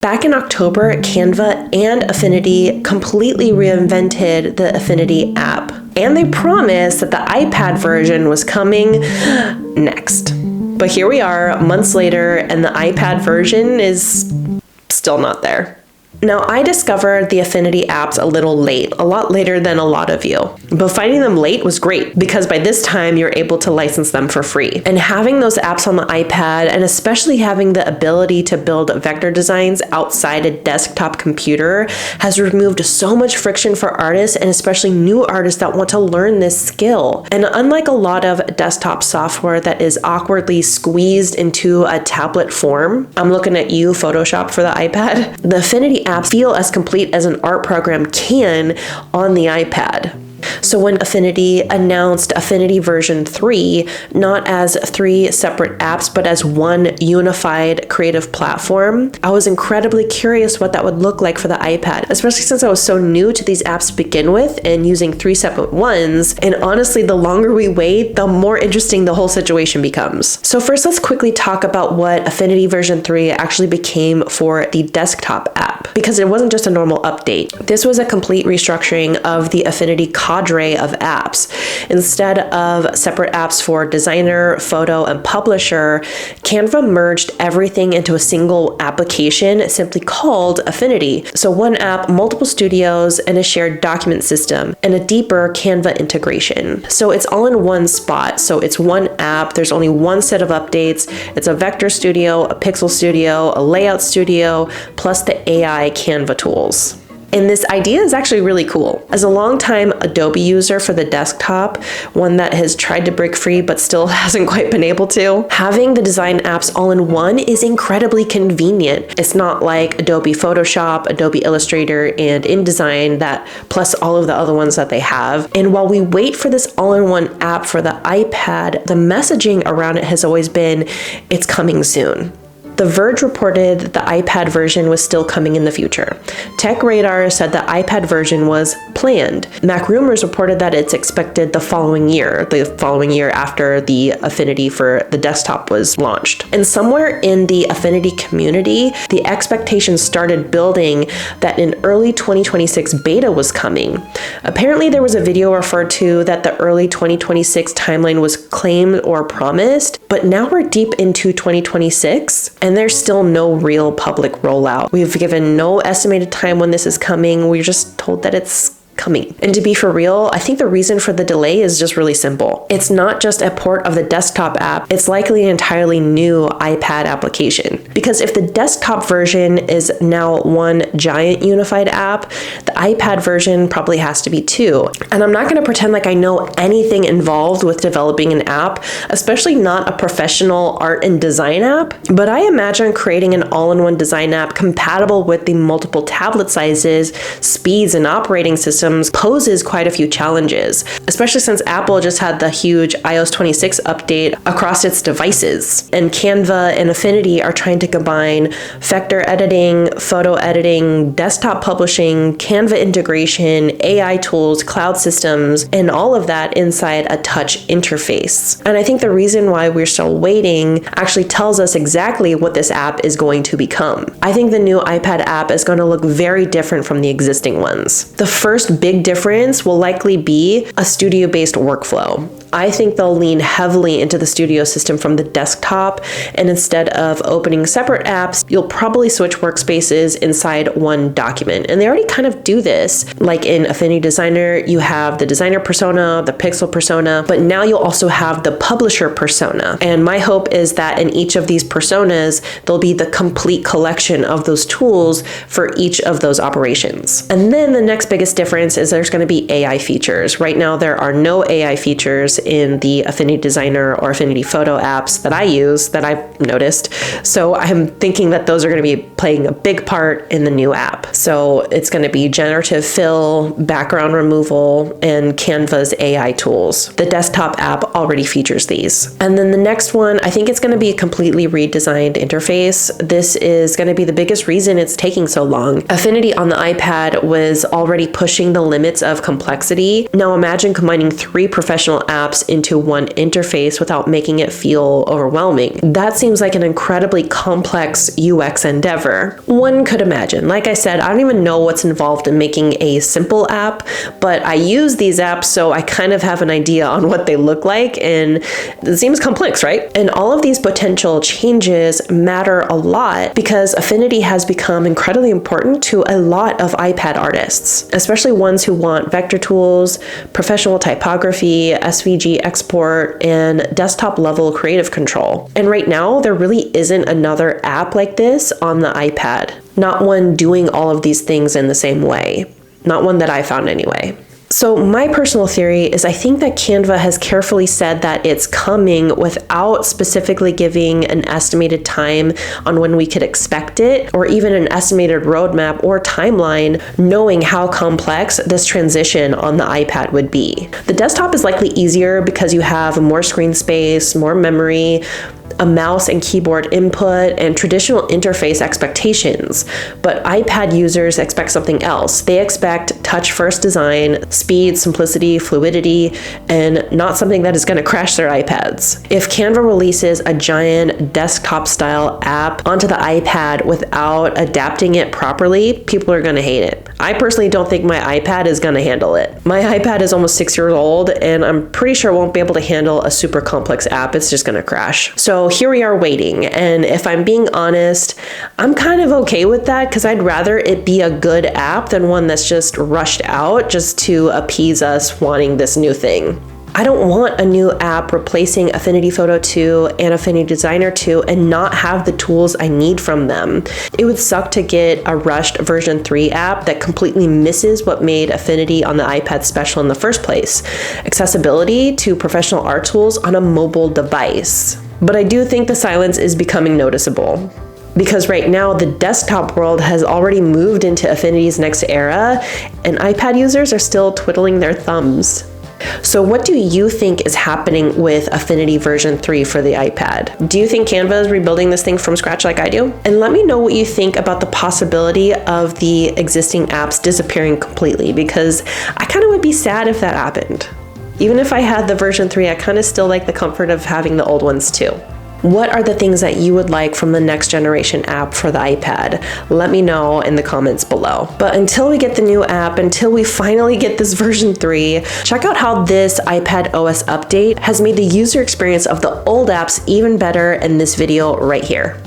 Back in October, Canva and Affinity completely reinvented the Affinity app. And they promised that the iPad version was coming next. But here we are, months later, and the iPad version is still not there. Now, I discovered the Affinity apps a little late, a lot later than a lot of you. But finding them late was great because by this time you're able to license them for free. And having those apps on the iPad, and especially having the ability to build vector designs outside a desktop computer, has removed so much friction for artists, and especially new artists that want to learn this skill. And unlike a lot of desktop software that is awkwardly squeezed into a tablet form, I'm looking at you, Photoshop for the iPad, the Affinity apps feel as complete as an art program can on the iPad. So when Affinity announced Affinity version 3, not as 3 separate apps, but as one unified creative platform, I was incredibly curious what that would look like for the iPad, especially since I was so new to these apps to begin with and using 3 separate ones. And honestly, the longer we wait, the more interesting the whole situation becomes. So first, let's quickly talk about what Affinity version 3 actually became for the desktop app, because it wasn't just a normal update. This was a complete restructuring of the Affinity cadre of apps. Instead of separate apps for designer, photo, and publisher, Canva merged everything into a single application simply called Affinity. So one app, multiple studios, and a shared document system, and a deeper Canva integration. So it's all in one spot. So it's one app, there's only one set of updates. It's a vector studio, a pixel studio, a layout studio, plus the AI Canva tools. And this idea is actually really cool. As a longtime Adobe user for the desktop, one that has tried to break free but still hasn't quite been able to, having the design apps all in one is incredibly convenient. It's not like Adobe Photoshop, Adobe Illustrator, and InDesign that plus all of the other ones that they have. And while we wait for this all-in-one app for the iPad, the messaging around it has always been, it's coming soon. The Verge reported that the iPad version was still coming in the future. Tech Radar said the iPad version was planned. Mac Rumors reported that it's expected the following year after the Affinity for the desktop was launched. And somewhere in the Affinity community, the expectations started building that an early 2026 beta was coming. Apparently, there was a video referred to that the early 2026 timeline was claimed or promised, but now we're deep into 2026, and there's still no real public rollout. We've given no estimated time when this is coming. We're just told that it's coming. And to be for real, I think the reason for the delay is just really simple. It's not just a port of the desktop app, it's likely an entirely new iPad application. Because if the desktop version is now one giant unified app, the iPad version probably has to be two. And I'm not going to pretend like I know anything involved with developing an app, especially not a professional art and design app, but I imagine creating an all-in-one design app compatible with the multiple tablet sizes, speeds, and operating systems poses quite a few challenges, especially since Apple just had the huge iOS 26 update across its devices. And Canva and Affinity are trying to combine vector editing, photo editing, desktop publishing, Canva integration, AI tools, cloud systems, and all of that inside a touch interface. And I think the reason why we're still waiting actually tells us exactly what this app is going to become. I think the new iPad app is going to look very different from the existing ones. The first big difference will likely be a studio-based workflow. I think they'll lean heavily into the studio system from the desktop, and instead of opening separate apps, you'll probably switch workspaces inside one document. And they already kind of do this. Like in Affinity Designer, you have the designer persona, the pixel persona, but now you'll also have the publisher persona. And my hope is that in each of these personas, there'll be the complete collection of those tools for each of those operations. And then the next biggest difference is there's going to be AI features. Right now, there are no AI features in the Affinity Designer or Affinity Photo apps that I use that I've noticed. So I'm thinking that those are going to be playing a big part in the new app. So it's going to be generative fill, background removal, and Canva's AI tools. The desktop app already features these. And then the next one, I think it's going to be a completely redesigned interface. This is going to be the biggest reason it's taking so long. Affinity on the iPad was already pushing the limits of complexity. Now imagine combining 3 professional apps apps into one interface without making it feel overwhelming. That seems like an incredibly complex UX endeavor. One could imagine. Like I said, I don't even know what's involved in making a simple app, but I use these apps, so I kind of have an idea on what they look like, and it seems complex, right? And all of these potential changes matter a lot because Affinity has become incredibly important to a lot of iPad artists, especially ones who want vector tools, professional typography, SVG export, and desktop level creative control. And right now, there really isn't another app like this on the iPad. Not one doing all of these things in the same way. Not one that I found anyway. So my personal theory is I think that Canva has carefully said that it's coming without specifically giving an estimated time on when we could expect it, or even an estimated roadmap or timeline, knowing how complex this transition on the iPad would be. The desktop is likely easier because you have more screen space, more memory, a mouse and keyboard input, and traditional interface expectations. But iPad users expect something else. They expect touch-first design, speed, simplicity, fluidity, and not something that is going to crash their iPads. If Canva releases a giant desktop-style app onto the iPad without adapting it properly, people are going to hate it. I personally don't think my iPad is going to handle it. My iPad is almost 6 years old, and I'm pretty sure it won't be able to handle a super complex app. It's just going to crash. So here we are waiting, and if I'm being honest, I'm kind of okay with that because I'd rather it be a good app than one that's just rushed out just to appease us wanting this new thing. I don't want a new app replacing Affinity Photo 2 and Affinity Designer 2 and not have the tools I need from them. It would suck to get a rushed version 3 app that completely misses what made Affinity on the iPad special in the first place: accessibility to professional art tools on a mobile device. But I do think the silence is becoming noticeable, because right now the desktop world has already moved into Affinity's next era, and iPad users are still twiddling their thumbs. So what do you think is happening with Affinity version 3 for the iPad? Do you think Canva is rebuilding this thing from scratch like I do? And let me know what you think about the possibility of the existing apps disappearing completely, because I kind of would be sad if that happened. Even if I had the version 3, I kind of still like the comfort of having the old ones too. What are the things that you would like from the next generation app for the iPad? Let me know in the comments below. But until we get the new app, until we finally get this version 3, check out how this iPad OS update has made the user experience of the old apps even better in this video right here.